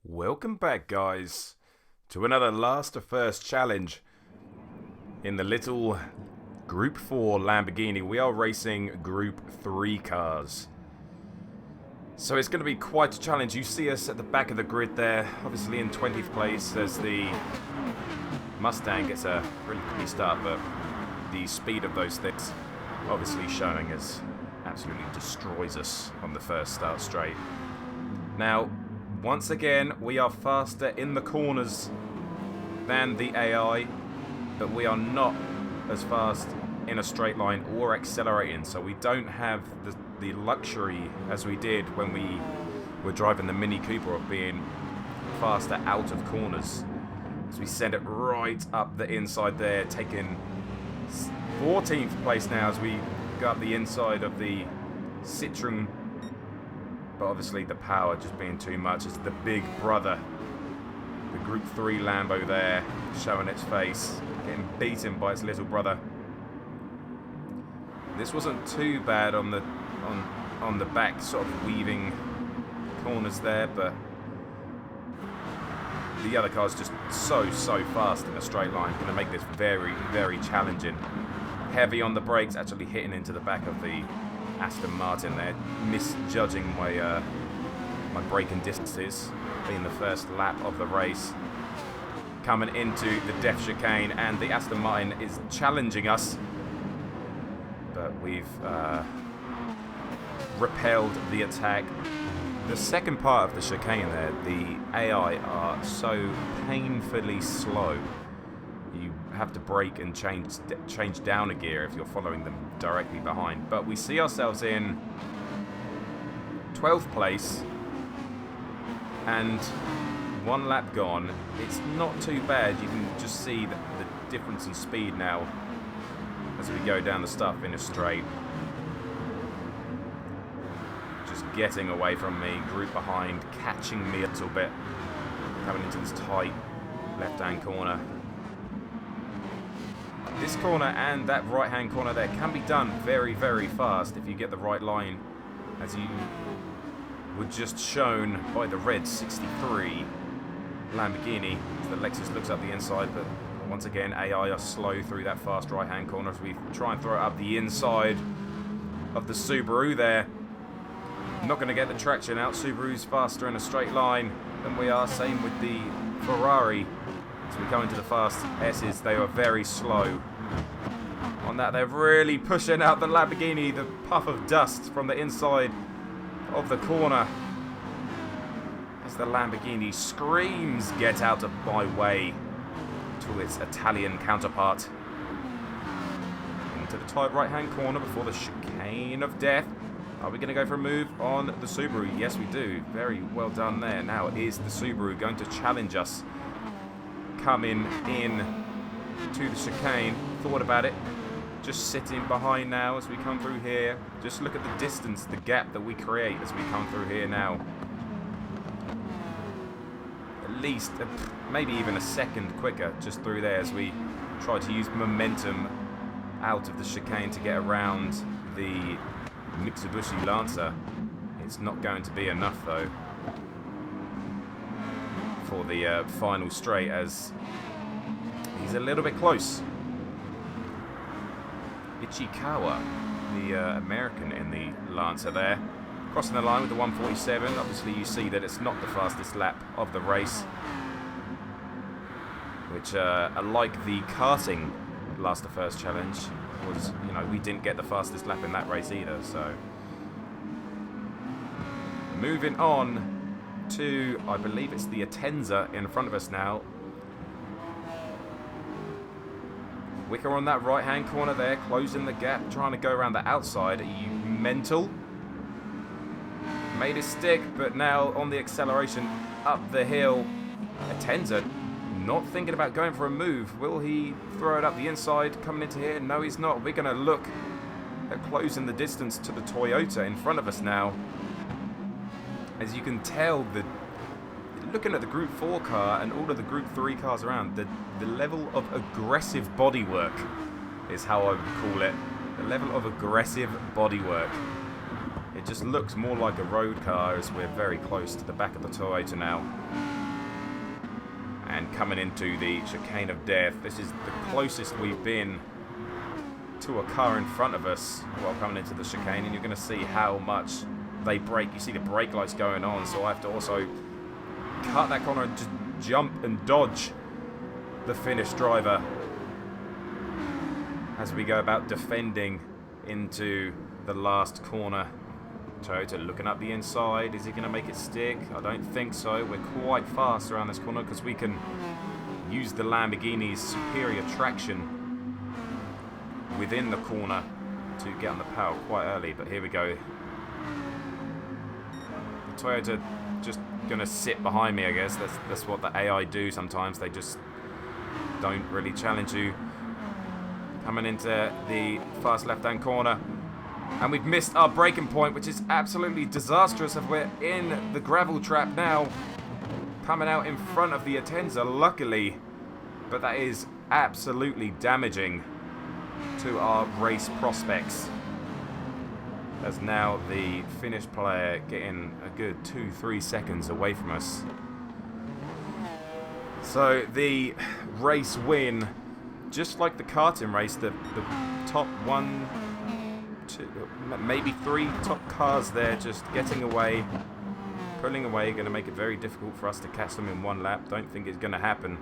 Welcome back, guys, to another last of first challenge in the little Group 4 Lamborghini. We are racing Group 3 cars. So it's going to be quite a challenge. You see us at the back of the grid there, obviously in 20th place as the Mustang gets a really quick start, but the speed of those things obviously showing as absolutely destroys us on the first start straight. Now, once again, we are faster in the corners than the AI, but we are not as fast in a straight line or accelerating, so we don't have the luxury as we did when we were driving the Mini Cooper of being faster out of corners. So we send it right up the inside there, taking 14th place now as we go up the inside of the Citroen. But obviously the power just being too much. It's the big brother, the Group 3 Lambo there, showing its face, getting beaten by its little brother. This wasn't too bad on the back, sort of weaving corners there, but the other car's just so fast in a straight line. Going to make this very challenging. Heavy on the brakes, actually hitting into the back of the Aston Martin there, misjudging my braking distances, being the first lap of the race. Coming into the death chicane, and the Aston Martin is challenging us, but we've repelled the attack. The second part of the chicane there, the AI are so painfully slow. You have to brake and change down a gear if you're following them directly behind. But we see ourselves in 12th place and one lap gone. It's not too bad. You can just see the difference in speed now as we go down the start-finish straight. Just getting away from me, group behind, catching me a little bit, coming into this tight left-hand corner. This corner and that right-hand corner there can be done very fast if you get the right line, as you were just shown by the red 63 Lamborghini. As the Lexus looks up the inside, but once again AI are slow through that fast right-hand corner as we try and throw it up the inside of the Subaru there. Not going to get the traction out. Subaru's faster in a straight line than we are. Same with the Ferrari. As we come into the fast S's, they are very slow. On that, they're really pushing out the Lamborghini, the puff of dust from the inside of the corner. As the Lamborghini screams, "Get out of my way," to its Italian counterpart. Into the tight right-hand corner before the chicane of death. Are we going to go for a move on the Subaru? Yes, we do. Very well done there. Now, is the Subaru going to challenge us? Coming in to the chicane. Thought about it. Just sitting behind now as we come through here. Just look at the distance, the gap that we create as we come through here now. At least, maybe even a second quicker just through there as we try to use momentum out of the chicane to get around the Mitsubishi Lancer. It's not going to be enough though for the final straight, as he's a little bit close. Ichikawa, the American in the Lancer there, crossing the line with the 147. Obviously you see that it's not the fastest lap of the race, which like the karting last the first challenge was, you know, we didn't get the fastest lap in that race either. So moving on to, I believe it's the Atenza in front of us now. Wicker on that right-hand corner there, closing the gap, trying to go around the outside. Are you mental? Made it stick, but now on the acceleration up the hill, Atenza not thinking about going for a move. Will he throw it up the inside, coming into here? No, he's not. We're going to look at closing the distance to the Toyota in front of us now. As you can tell, looking at the Group 4 car and all of the Group 3 cars around, the level of aggressive bodywork is how I would call it. The level of aggressive bodywork. It just looks more like a road car as we're very close to the back of the Toyota now. And coming into the chicane of death, this is the closest we've been to a car in front of us while coming into the chicane, and you're going to see how much they brake. You see the brake lights going on, so I have to also cut that corner and just jump and dodge the Finnish driver as we go about defending into the last corner. Toyota looking up the inside. Is he going to make it stick? I don't think so. We're quite fast around this corner because we can use the Lamborghini's superior traction within the corner to get on the power quite early. But here we go. The Toyota just going to sit behind me, I guess. That's what the AI do sometimes. They just don't really challenge you. Coming into the fast left-hand corner. And we've missed our braking point, which is absolutely disastrous if we're in the gravel trap now. Coming out in front of the Atenza, luckily. But that is absolutely damaging to our race prospects. As now the Finnish player getting a good 2-3 seconds away from us. So the race win, just like the karting race, the top 1, 2, maybe 3 top cars there just getting away, pulling away, going to make it very difficult for us to catch them in one lap. Don't think it's going to happen.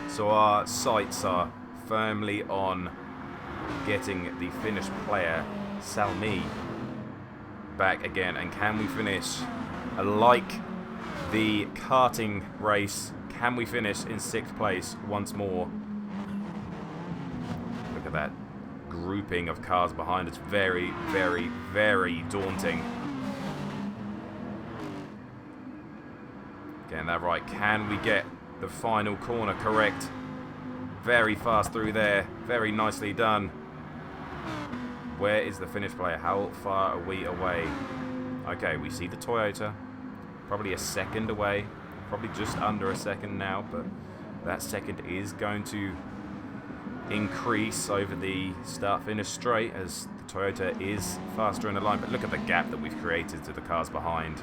So our sights are firmly on getting the Finnish player Salmi back again. And can we finish like the karting race? Can we finish in 6th place once more? Look at that grouping of cars behind us. Very, very, very daunting. Getting that right. Can we get the final corner correct? Very fast through there. Very nicely done. Where is the Finnish player? How far are we away? Okay, we see the Toyota. Probably a second away. Probably just under a second now, but that second is going to increase over the start-finish straight as the Toyota is faster in the line. But look at the gap that we've created to the cars behind.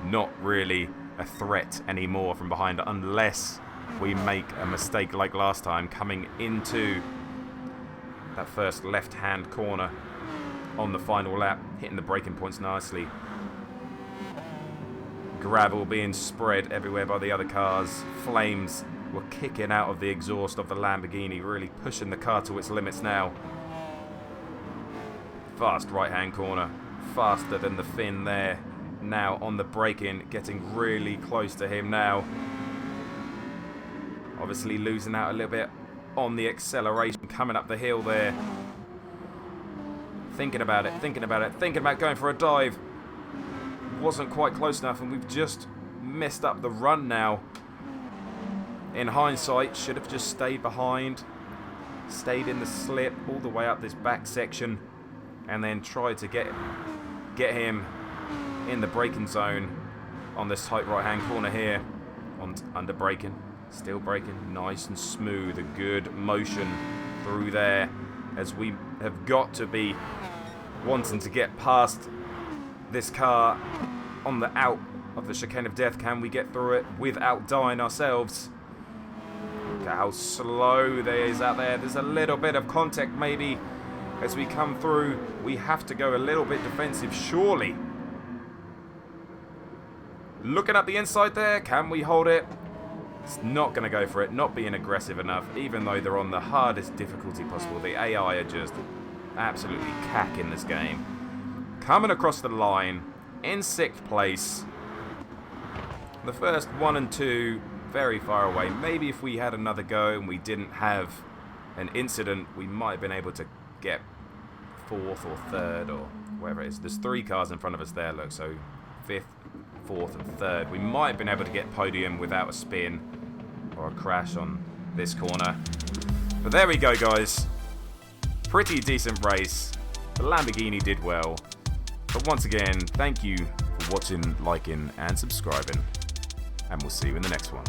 Not really a threat anymore from behind unless we make a mistake like last time coming into that first left-hand corner on the final lap, hitting the braking points nicely. Gravel being spread everywhere by the other cars. Flames were kicking out of the exhaust of the Lamborghini, really pushing the car to its limits now. Fast right-hand corner, faster than the Finn there. Now on the braking, getting really close to him now. Obviously losing out a little bit on the acceleration coming up the hill there. Thinking about it, thinking about going for a dive. Wasn't quite close enough, and we've just messed up the run now. In hindsight, should have just stayed behind, stayed in the slip all the way up this back section, and then tried to get him in the braking zone on this tight right-hand corner here. Under braking, still braking, nice and smooth, a good motion through there, as we have got to be wanting to get past this car on the out of the chicane of death. Can we get through it without dying ourselves? Look at how slow there is out there. There's a little bit of contact maybe as we come through. We have to go a little bit defensive, surely. Looking at the inside there. Can we hold it? It's not going to go for it. Not being aggressive enough, even though they're on the hardest difficulty possible. The AI are just absolutely cacking this game. Coming across the line in 6th place. The first 1 and 2 very far away. Maybe if we had another go and we didn't have an incident, we might have been able to get 4th or 3rd or wherever it is. There's 3 cars in front of us there, look. So 5th, 4th and 3rd. We might have been able to get podium without a spin or a crash on this corner. But there we go, guys. Pretty decent race. The Lamborghini did well. But once again, thank you for watching, liking and subscribing. And we'll see you in the next one.